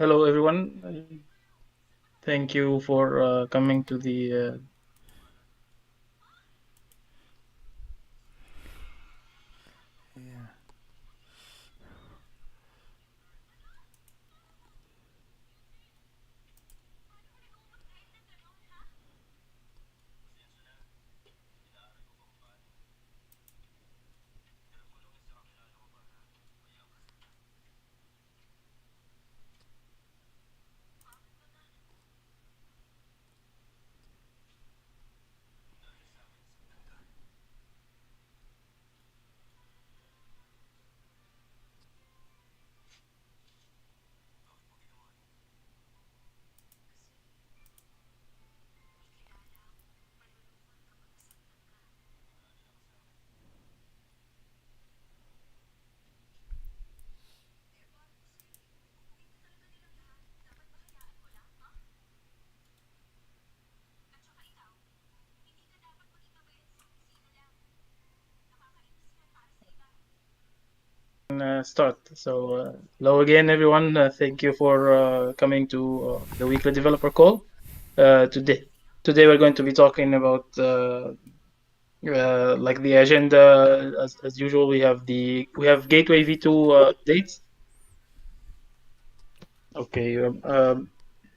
Hello, everyone. Thank you for coming to the. Yeah. Start. Hello again, everyone. Thank you for coming to the weekly developer call. Today we're going to be talking about like the agenda. As usual, we have Gateway V2 dates. Okay,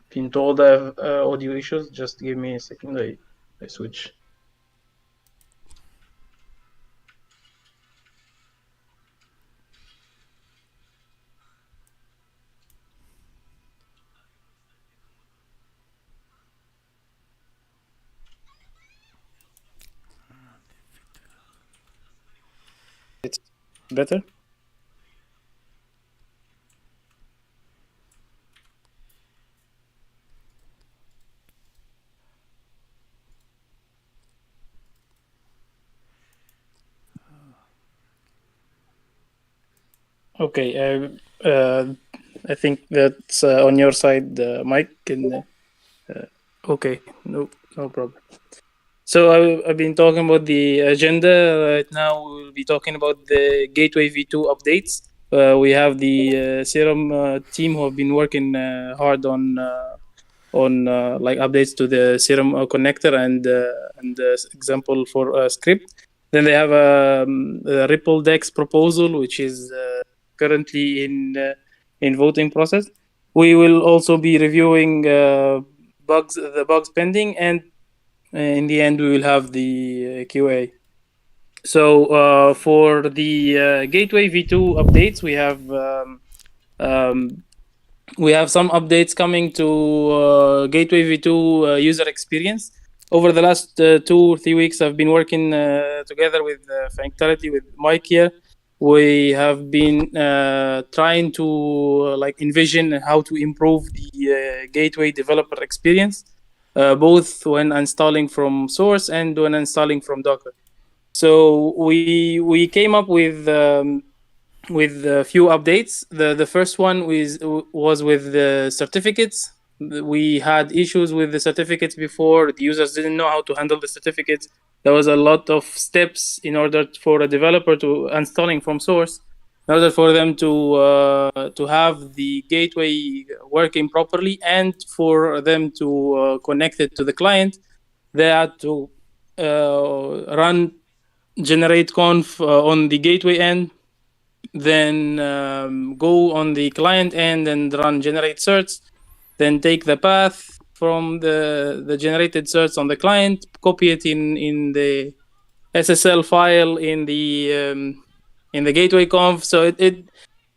been told I have audio issues. Just give me a second. I switch. It's better. Okay, I think that's on your side, Mike. Okay, no problem. I've been talking about the agenda. Right now, we'll be talking about the Gateway V2 updates. We have the Serum team who have been working hard on like updates to the Serum connector and example for script. Then they have a Ripple Dex proposal, which is currently in voting process. We will also be reviewing the bugs pending, and in the end, we will have the QA. For the Gateway V2 updates, we have some updates coming to Gateway V2 user experience. Over the last 2 or 3 weeks, I've been working together with Functionality with Mike here. We have been trying to like envision how to improve the Gateway developer experience, both when installing from source and when installing from Docker. So we came up with a few updates. The first one was with the certificates. We had issues with the certificates before. The users didn't know how to handle the certificates. There was a lot of steps in order for a developer to installing from source, in order for them to have the gateway working properly, and for them to connect it to the client. They had to run generate conf on the gateway end, then go on the client end and run generate certs, then take the path from the generated certs on the client, copy it in the SSL file in the gateway conf. So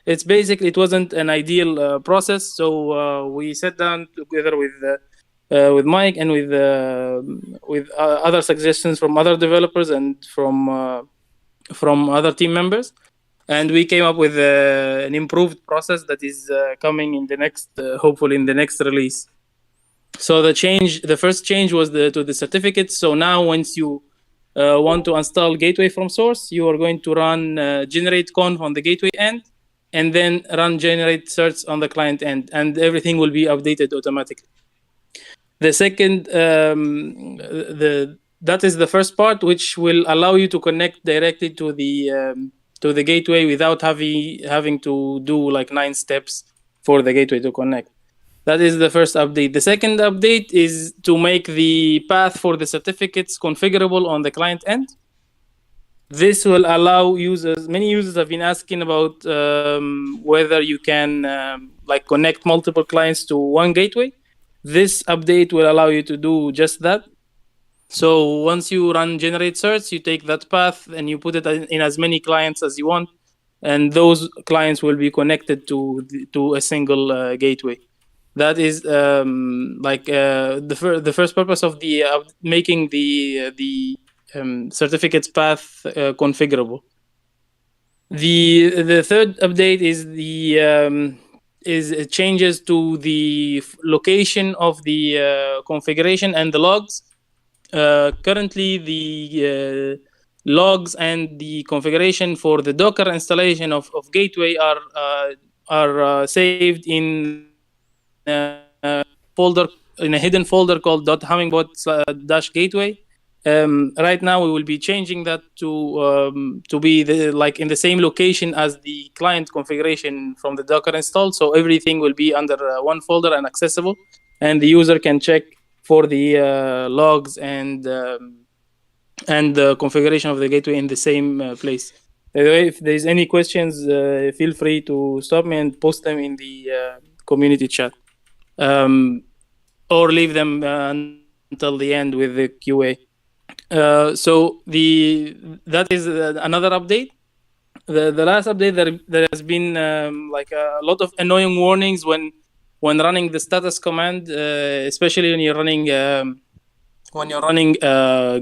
it's basically, it wasn't an ideal process. So we sat down together with Mike and with other suggestions from other developers and from other team members, and we came up with an improved process that is coming in the next, hopefully in the next release. So the first change was to the certificates. So now once you want to install gateway from source, you are going to run generate conf on the gateway end, and then run generate certs on the client end, and everything will be updated automatically. The second, that is the first part, which will allow you to connect directly to the gateway without having to do like 9 steps for the gateway to connect. That is the first update. The second update is to make the path for the certificates configurable on the client end. This will allow users. Many users have been asking about whether you can like connect multiple clients to one gateway. This update will allow you to do just that. So once you run generate certs, you take that path and you put it in as many clients as you want, and those clients will be connected to a single gateway. That is the first purpose of the making the certificates path configurable. The third update is changes to the location of the configuration and the logs. Currently, the logs and the configuration for the Docker installation of Gateway are saved in folder in a hidden folder called .hummingbot-gateway. Right now, we will be changing that to be like in the same location as the client configuration from the Docker install. So everything will be under one folder and accessible, and the user can check for the logs and the configuration of the gateway in the same place. If there's any questions, feel free to stop me and post them in the community chat, or leave them until the end with the QA. So that is another update. The last update, there has been like a lot of annoying warnings when running the status command, especially when you're running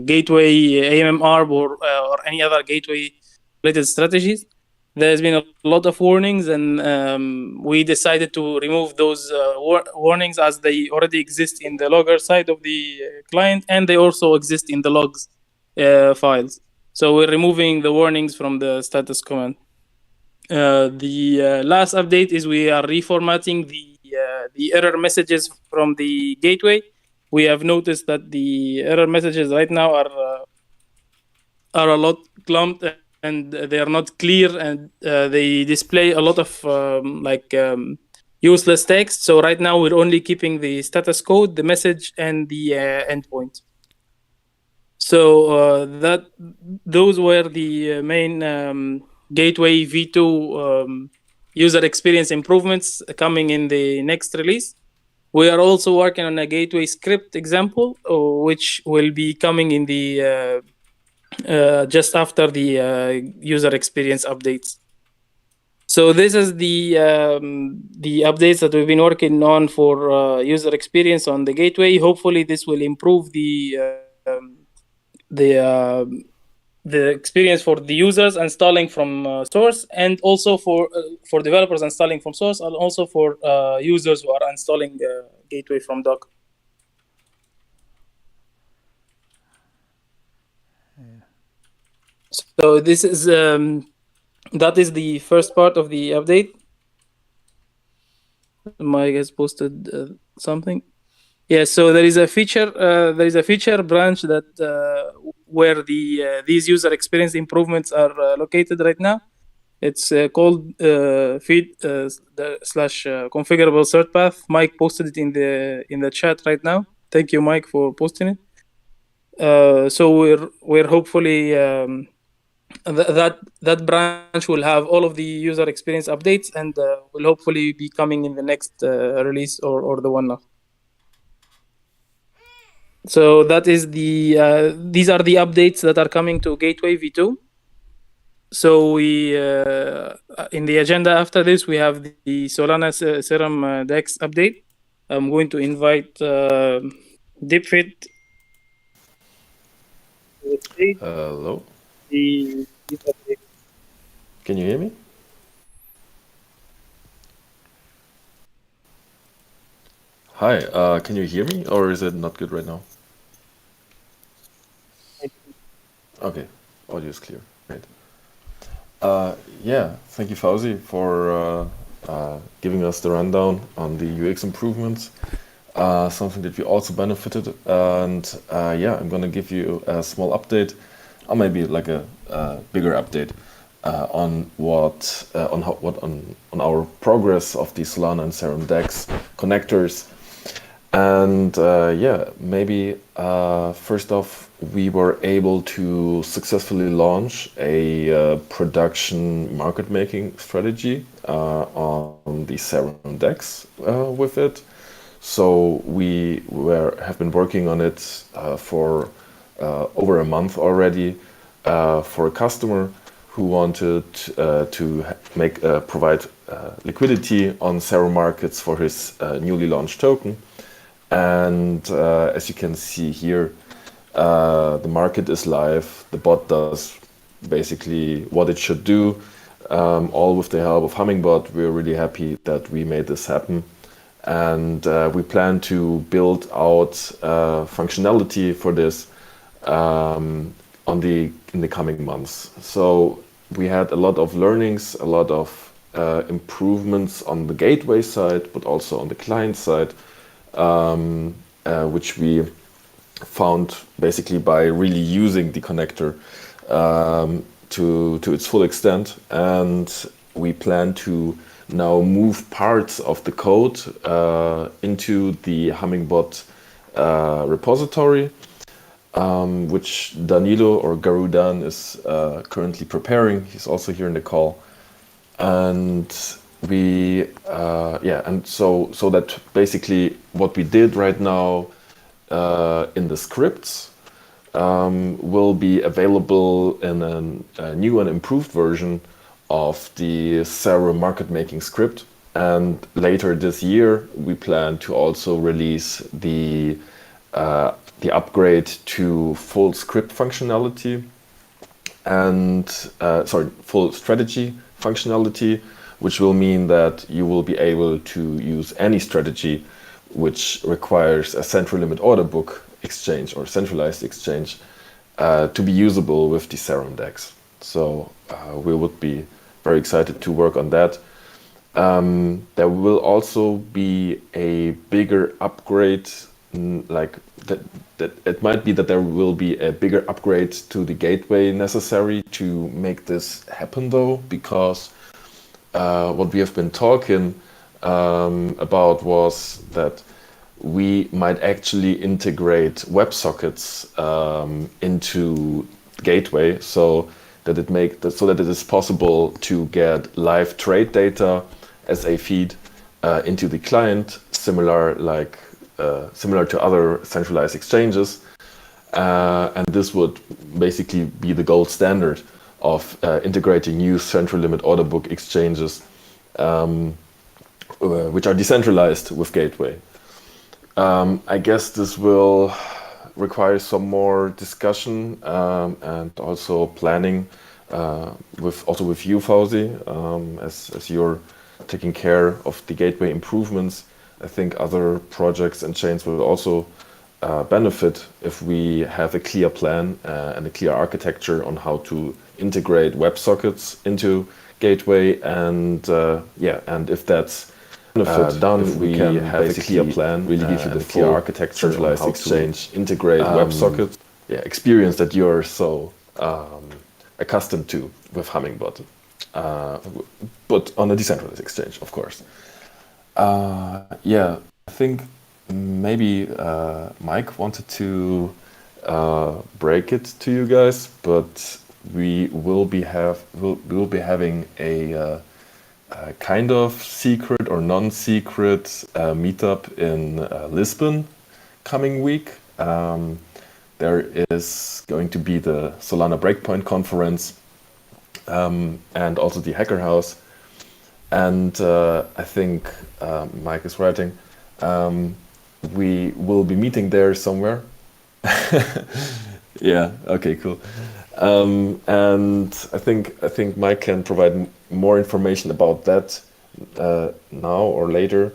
gateway AMM or any other gateway related strategies. There's been a lot of warnings, and we decided to remove those warnings as they already exist in the logger side of the client, and they also exist in the logs files. So we're removing the warnings from the status command. The last update is we are reformatting the error messages from the gateway. We have noticed that the error messages right now are a lot clumped and they are not clear, and they display a lot of useless text. So right now we're only keeping the status code, the message, and the endpoint. So those were the main Gateway V2 user experience improvements coming in the next release. We are also working on a gateway script example, which will be coming in the just after the user experience updates. So this is the updates that we've been working on for user experience on the gateway. Hopefully, this will improve the experience for the users installing from source, and also for developers installing from source, and also for users who are installing gateway from Docker. So this is that is the first part of the update. Mike has posted something. Yeah, so there is a feature branch that where these user experience improvements are located right now. It's called feed slash configurable cert path. Mike posted it in the chat right now. Thank you, Mike, for posting it. So we're hopefully that branch will have all of the user experience updates, and will hopefully be coming in the next release or the one after. So that is these are the updates that are coming to Gateway V2. So we in the agenda after this, we have the Solana Serum Dex update. I'm going to invite Deepfit. Hello. The update. Can you hear me? Hi, can you hear me, or is it not good right now? Okay, audio is clear. Great. Yeah, thank you, Fauzi, for giving us the rundown on the UX improvements. Something that we also benefited, and yeah, I'm gonna give you a small update, or maybe like a bigger update on on our progress of the Solana and Serum DEX connectors. And yeah, maybe first off, we were able to successfully launch a production market making strategy on the Serum DEX with it. So we have been working on it for over a month already for a customer who wanted to provide liquidity on Serum markets for his newly launched token. And as you can see here, the market is live. The bot does basically what it should do, all with the help of Hummingbot. We're really happy that we made this happen. And we plan to build out functionality for this in the coming months. So we had a lot of learnings, a lot of improvements on the gateway side, but also on the client side, which we found basically by really using the connector to its full extent. And we plan to now move parts of the code into the Hummingbot repository, which Danilo or Garudan is currently preparing. He's also here in the call. And we and so that basically what we did right now in the scripts will be available in a new and improved version of the Serum market making script. And later this year we plan to also release the upgrade to full script functionality and full strategy functionality, which will mean that you will be able to use any strategy which requires a central limit order book exchange or centralized exchange to be usable with the Serum DEX. So we would be very excited to work on that. There will also be a bigger upgrade, like that it might be that there will be a bigger upgrade to the gateway necessary to make this happen though, because what we have been talking about was that we might actually integrate WebSockets into Gateway, so that it is possible to get live trade data as a feed into the client, similar to other centralized exchanges, and this would basically be the gold standard of integrating new central limit order book exchanges, which are decentralized with Gateway. I guess this will require some more discussion and also planning with you, Fauzi, as you're taking care of the Gateway improvements. I think other projects and chains will also benefit if we have a clear plan and a clear architecture on how to integrate WebSockets into Gateway, and and if that's done, if we can have a clear plan, really give you the full architecture, centralized exchange, integrate WebSockets, experience that you're so accustomed to with Hummingbot, but on a decentralized exchange, of course. I think maybe Mike wanted to break it to you guys, but we will be having a kind of secret or non-secret meetup in Lisbon coming week. There is going to be the Solana Breakpoint conference and also the Hacker House. And I think Mike is writing. We will be meeting there somewhere. Yeah. Okay. Cool. And I think Mike can provide more information about that now or later.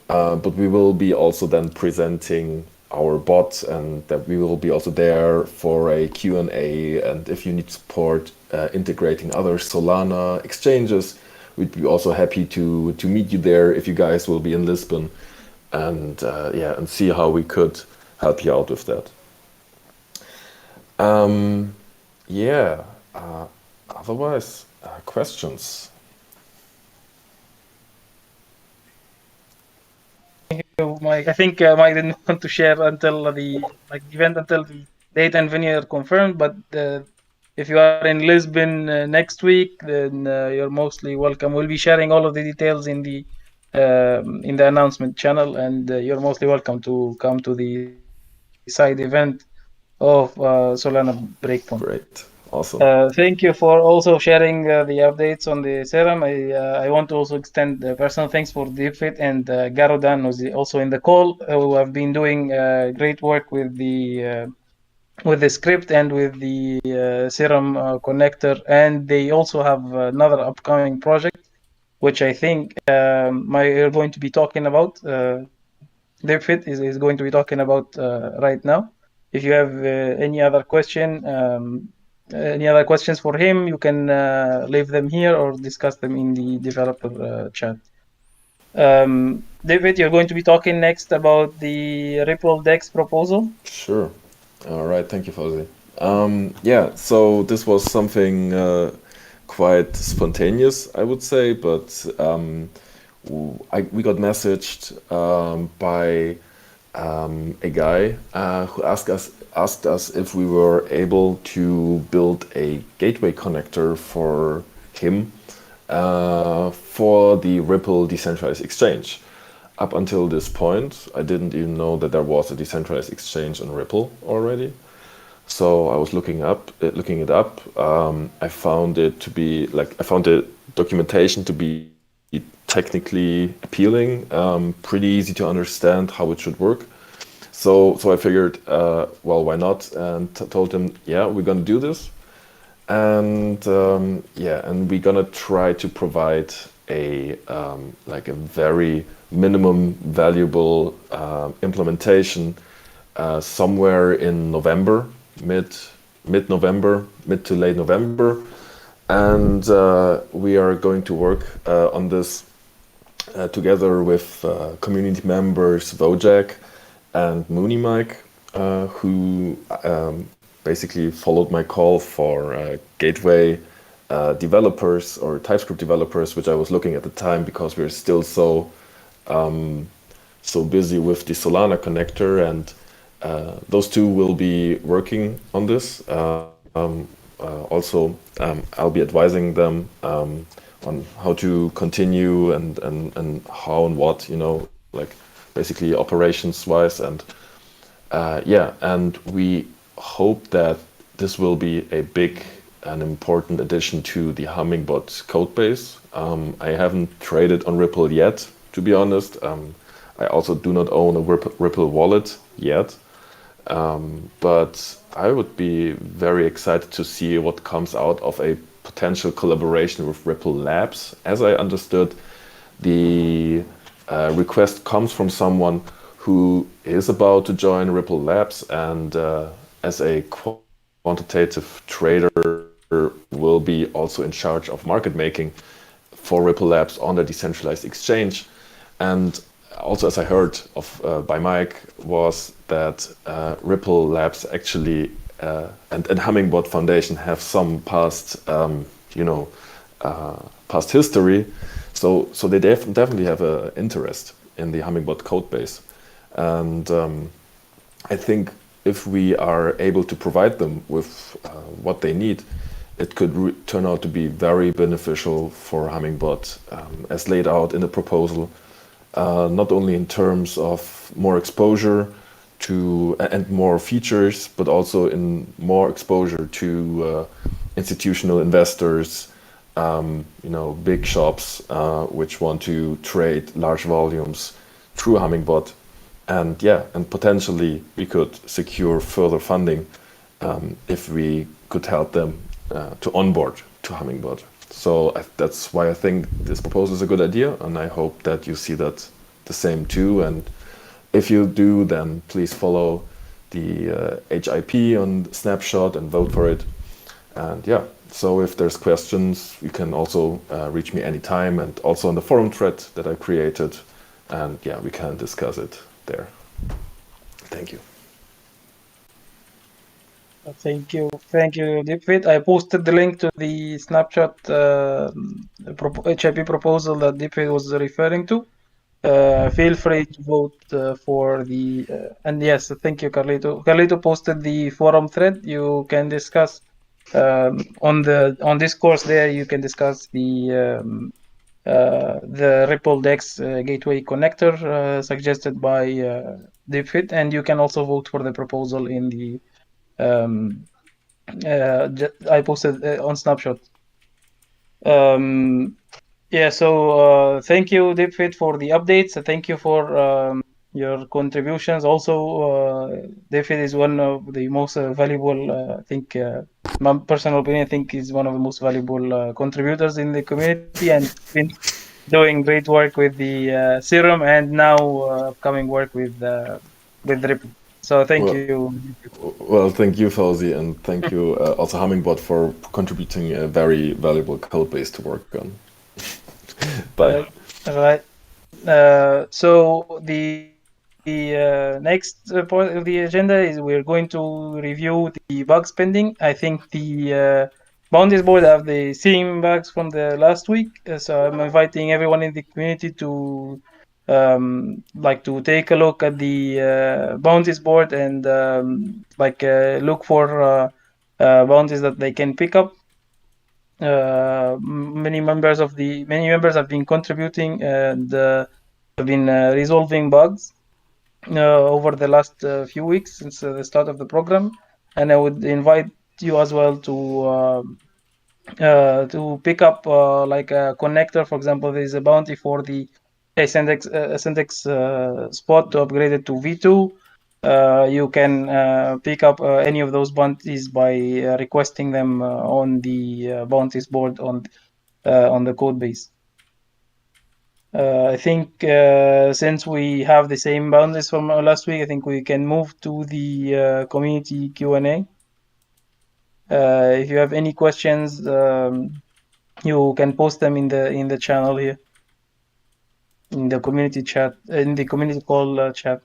But we will be also then presenting our bot, and that we will be also there for a Q&A. And if you need support integrating other Solana exchanges, we'd be also happy to meet you there if you guys will be in Lisbon, and and see how we could help you out with that. Otherwise, questions? Mike. I think Mike didn't want to share until the event until the date and venue are confirmed. But if you are in Lisbon next week, then you're mostly welcome. We'll be sharing all of the details in the announcement channel, and you're mostly welcome to come to the side event of Solana Breakpoint. Great, awesome. Thank you for also sharing the updates on the serum. I want to also extend personal thanks for Deepfit and Garudan, who's also in the call, who have been doing great work with the script and with the serum connector, and they also have another upcoming project, which I think you're going to be talking about. Deepfit is going to be talking about right now. If you have any other questions for him, you can leave them here or discuss them in the developer chat. David, you're going to be talking next about the Ripple DEX proposal. Sure. All right. Thank you, Fauzi. Yeah. So this was something quite spontaneous, I would say, but we got messaged by a guy who asked us if we were able to build a gateway connector for him for the Ripple decentralized exchange. Up until this point, I didn't even know that there was a decentralized exchange on Ripple already. So I was looking it up. I found it to be I found the documentation to be technically appealing, pretty easy to understand how it should work. So I figured, well, why not? And told him, yeah, we're gonna do this, and and we're gonna try to provide a very minimum valuable implementation somewhere in November, mid-November, mid to late November, and we are going to work on this together with community members Wojak and Mooney Mike, who basically followed my call for gateway developers or TypeScript developers, which I was looking at the time because we're still so busy with the Solana connector, and those two will be working on this. Also, I'll be advising them on how to continue and how and what, basically operations wise, and and we hope that this will be a big and important addition to the Hummingbot codebase. I haven't traded on Ripple yet, to be honest. I also do not own a Ripple wallet yet, but I would be very excited to see what comes out of a potential collaboration with Ripple Labs. As I understood, the request comes from someone who is about to join Ripple Labs, and as a quantitative trader will be also in charge of market making for Ripple Labs on the decentralized exchange. And also, as I heard by Mike, was that Ripple Labs actually and Hummingbot Foundation have some past past history, so they definitely have an interest in the Hummingbot codebase, and I think if we are able to provide them with what they need, it could turn out to be very beneficial for Hummingbot, as laid out in the proposal, not only in terms of more exposure to and more features, but also in more exposure to institutional investors, big shops which want to trade large volumes through Hummingbot, and potentially we could secure further funding if we could help them to onboard to Hummingbot. So that's why I think this proposal is a good idea, and I hope that you see that the same too. And if you do, then please follow the HIP on Snapshot and vote for it. And so if there's questions, you can also reach me anytime, and also on the forum thread that I created, and we can discuss it there. Thank you. Thank you, Deepfit. I posted the link to the snapshot HIP proposal that Deepfit was referring to. Feel free to vote for the and yes, thank you, Carlito. Carlito posted the forum thread. You can discuss on this course there. You can discuss the Ripple Dex gateway connector suggested by Deepfit, and you can also vote for the proposal in the I posted on Snapshot. Yeah, so thank you, Deepfit, for the updates. Thank you for your contributions. Also, Deepfit is one of the most valuable, I think, my personal opinion, I think is one of the most valuable contributors in the community and been doing great work with the Serum and now upcoming work with Ripple. So thank Well, you. well, thank you, Fauzi, and thank you also Hummingbot for contributing a very valuable code base to work on. Bye. Right. So the next point of the agenda is we're going to review the bugs pending. I think the boundaries board have the same bugs from the last week, so I'm inviting everyone in the community to like to take a look at the boundaries board and look for boundaries that they can pick up. Many members have been contributing and have been resolving bugs over the last few weeks since the start of the program, and I would invite you as well to pick up like a connector. For example, there is a bounty for the Ascendex spot to upgrade it to V2. You can pick up any of those bounties by requesting them on the bounties board on the code base. I think since we have the same boundaries from last week, I think we can move to the community Q&A. If you have any questions, you can post them in the channel here, in the community chat, in the community call chat.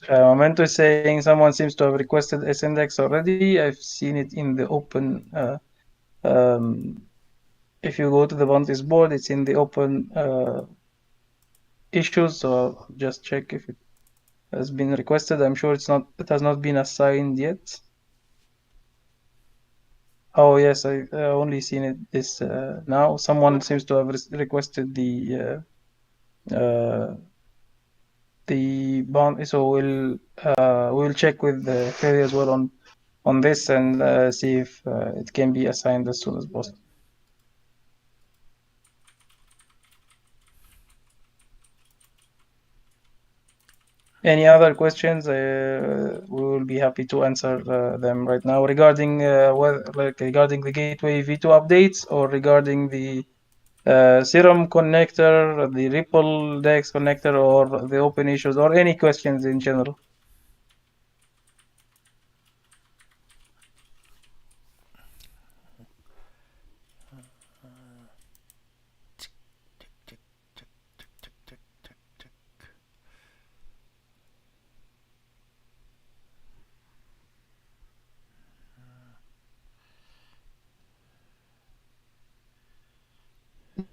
Momento is saying someone seems to have requested SNDX already. I've seen it in the open. If you go to the bounties board, it's in the open issues. So just check if it has been requested. I'm sure it has not been assigned yet. Oh yes, I only seen it this now. Someone seems to have requested the bond. So we'll check with Ferry as well on this and see if it can be assigned as soon as possible. Any other questions? We will be happy to answer them right now regarding regarding the Gateway V2 updates or regarding the Serum connector, the Ripple DEX connector, or the open issues, or any questions in general.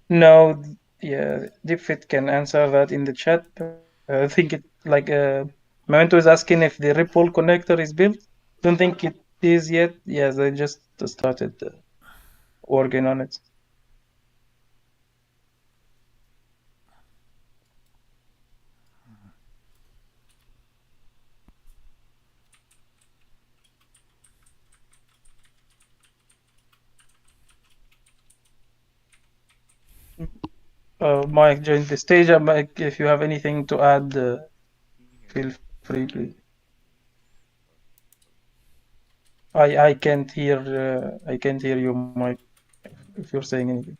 No, yeah, Deepfit can answer that in the chat. I think it like Memento is asking if the Ripple connector is built. Don't think it is yet. Yes, I just started working on it. Mike joined the stage. Mike, if you have anything to add, feel free, please. I can't hear you, Mike, if you're saying anything.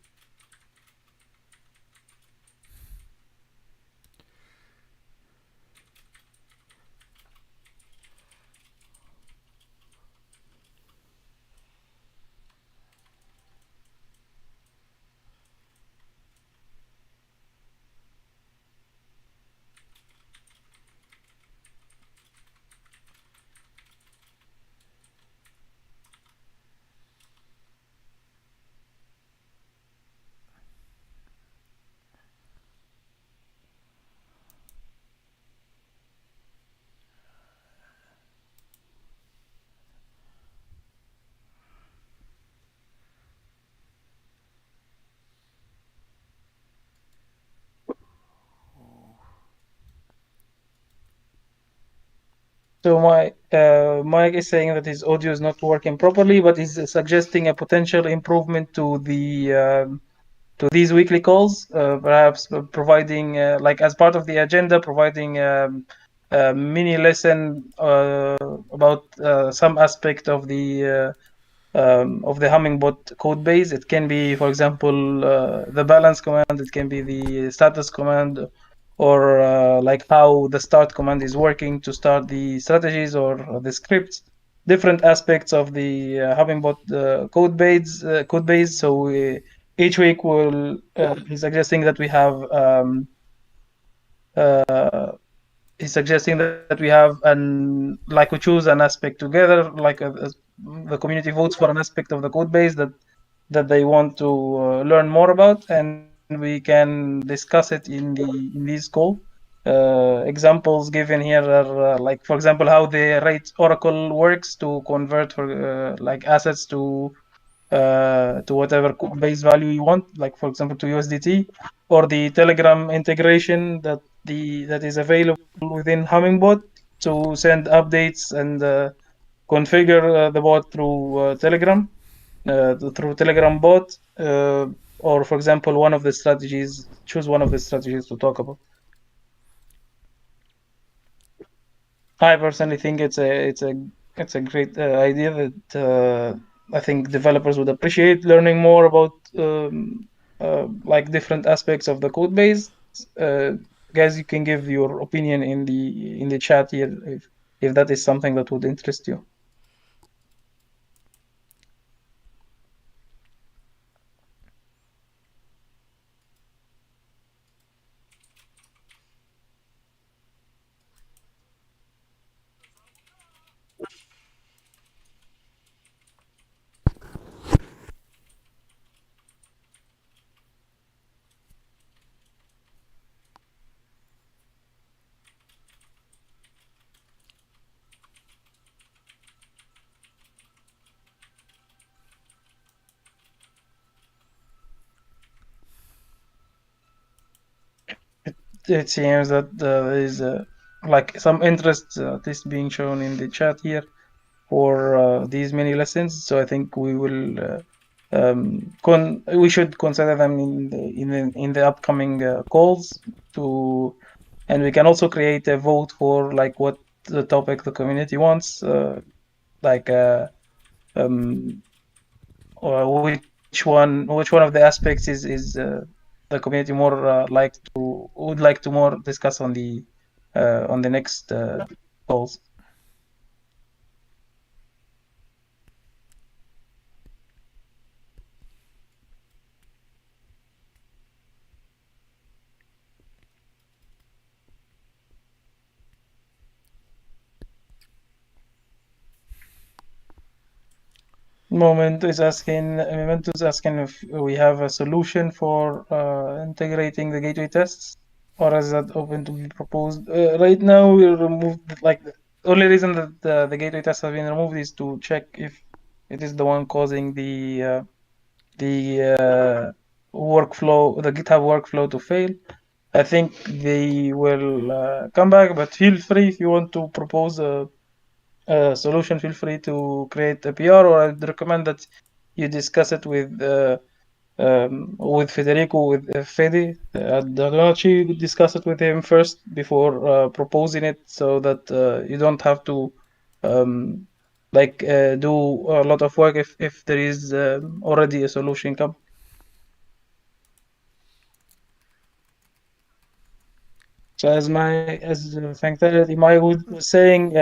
So Mike is saying that his audio is not working properly, but he's suggesting a potential improvement to these weekly calls, perhaps providing like as part of the agenda, providing a mini lesson about some aspect of the Hummingbot code base. It can be, for example, the balance command. It can be the status command, or like how the start command is working to start the strategies or the scripts. Different aspects of the Hummingbot code base. So each week we'll be suggesting that we have uh, he's suggesting that we have we choose an aspect together, the community votes for an aspect of the code base that they want to learn more about, and we can discuss it in this call. Examples given here are like, for example, how the rate oracle works to convert for like assets to whatever base value you want, like for example to USDT, or the Telegram integration that is available within Hummingbot to send updates and configure the bot through Telegram bot, or for example choose one of the strategies to talk about. I personally think it's a great idea that I think developers would appreciate learning more about like different aspects of the code base. Guys, you can give your opinion in the chat here if that is something that would interest you. It seems that there is like some interest at least being shown in the chat here for these mini lessons. So I think we will we should consider them in the upcoming calls and we can also create a vote for like what the topic the community wants, like or which one of the aspects is the community more would like to more discuss on the next calls. Memento is asking if we have a solution for integrating the gateway tests, or is that open to be proposed? Right now, we removed like the only reason that the gateway tests have been removed is to check if it is the one causing the workflow, the GitHub workflow to fail. I think they will come back, but feel free if you want to propose a solution, feel free to create a PR, or I'd recommend that you discuss it with Federico, with Fede. I'd actually discuss it with him first before proposing it, so that you don't have to do a lot of work if there is already a solution come. So as Functionality Maya was saying,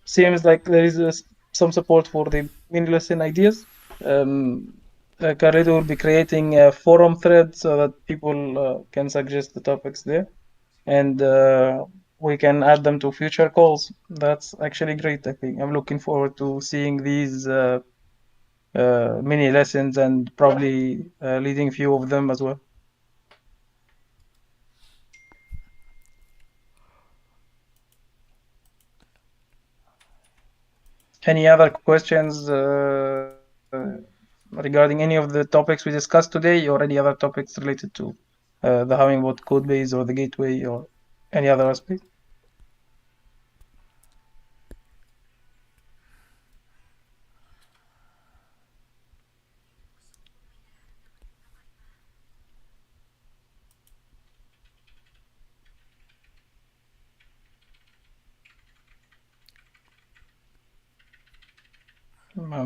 seems like there is some support for the mini lesson ideas. Carlito will be creating a forum thread so that people can suggest the topics there, and we can add them to future calls. That's actually great. I think I'm looking forward to seeing these mini lessons and probably leading few of them as well. Any other questions regarding any of the topics we discussed today, or any other topics related to the Hummingbot code base or the gateway or any other aspect?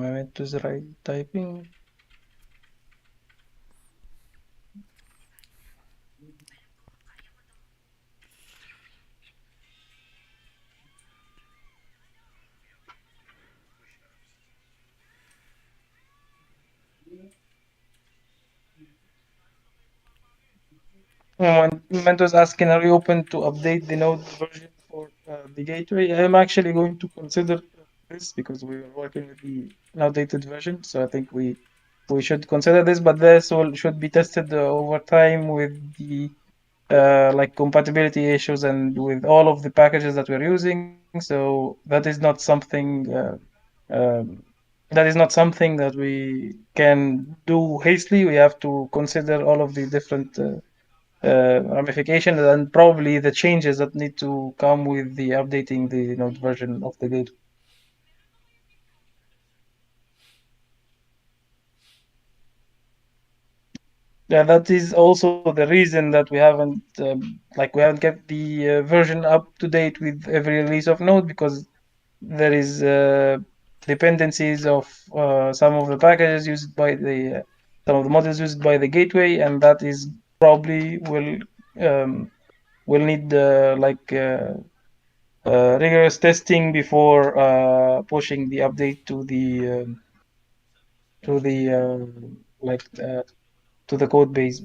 I went to the right typing. When was asking, are you open to update the node version for the gateway? I'm actually going to consider this because we are working with the outdated version. So I think we should consider this, but this should be tested over time with the like compatibility issues and with all of the packages that we're using. So that is not something that we can do hastily. We have to consider all of the different ramifications and probably the changes that need to come with the updating the node version of the gateway. Yeah, that is also the reason that we haven't kept the version up to date with every release of Node, because there is dependencies of some of the packages used by the some of the models used by the gateway, and that is probably will need rigorous testing before pushing the update to the like to the code base.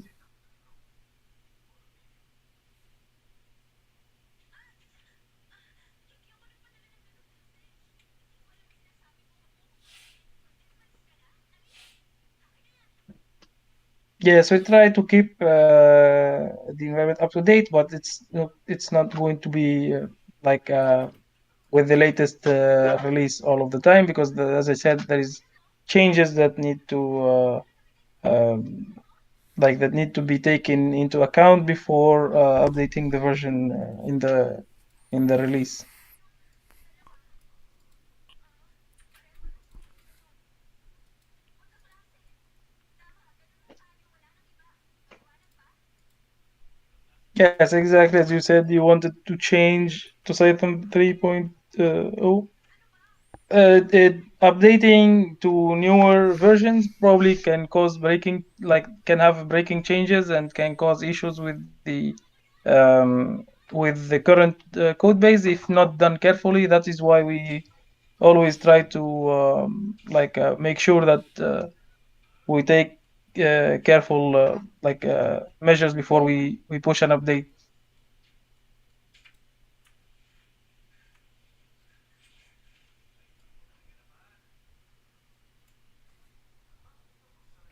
Yes, we try to keep the environment up to date, but it's not going to be like with the latest release all of the time, because as I said, there is changes that need to that need to be taken into account before updating the version in the release. Yes, exactly as you said, you wanted to change to Python 3.0. Updating to newer versions probably can have breaking changes and can cause issues with the current code base if not done carefully. That is why we always try to make sure that we take careful measures before we push an update.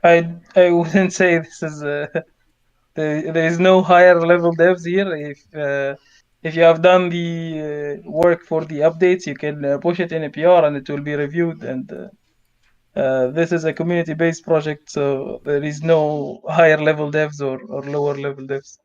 I wouldn't say this is there is no higher level devs here. If you have done the work for the updates, you can push it in a PR and it will be reviewed. And this is a community-based project, so there is no higher level devs or lower level devs.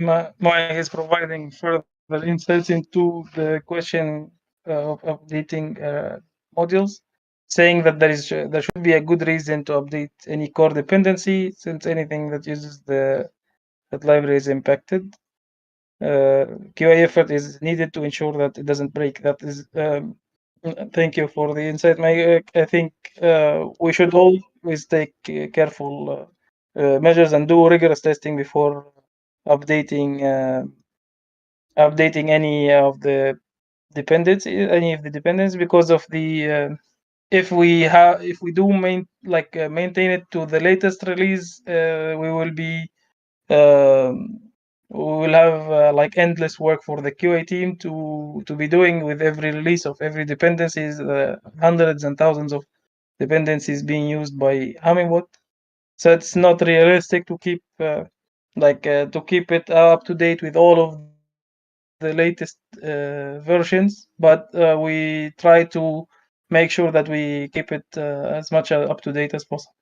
Maya is providing further insights into the question of updating modules, saying that there should be a good reason to update any core dependency, since anything that uses that library is impacted. QA effort is needed to ensure that it doesn't break. That is, thank you for the insight, Mike. I think we should always take careful measures and do rigorous testing before updating updating any of the dependencies, because of the if we do maintain it to the latest release, we will be we will have endless work for the QA team to be doing with every release of every dependencies, hundreds and thousands of dependencies being used by Hummingbot. So it's not realistic to keep to keep it up to date with all of the latest versions, but we try to make sure that we keep it as much up to date as possible.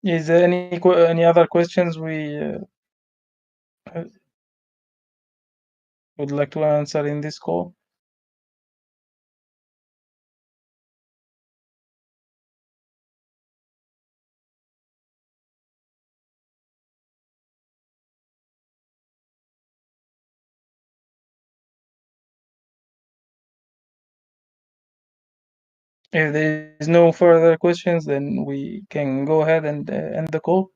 Is there any other questions we uh, would like to answer in this call? If there is no further questions, then we can go ahead and end the call.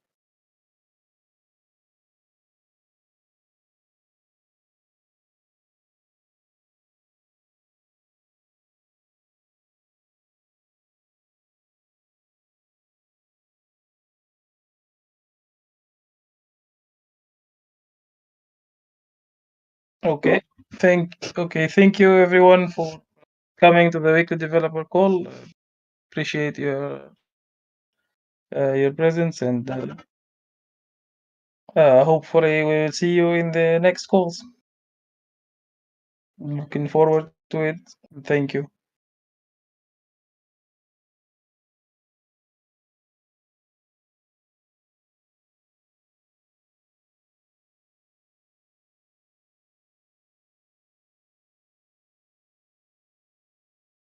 Okay. Thank you everyone for coming to the weekly developer call. Appreciate your presence, and hopefully we'll see you in the next calls. Looking forward to it. Thank you.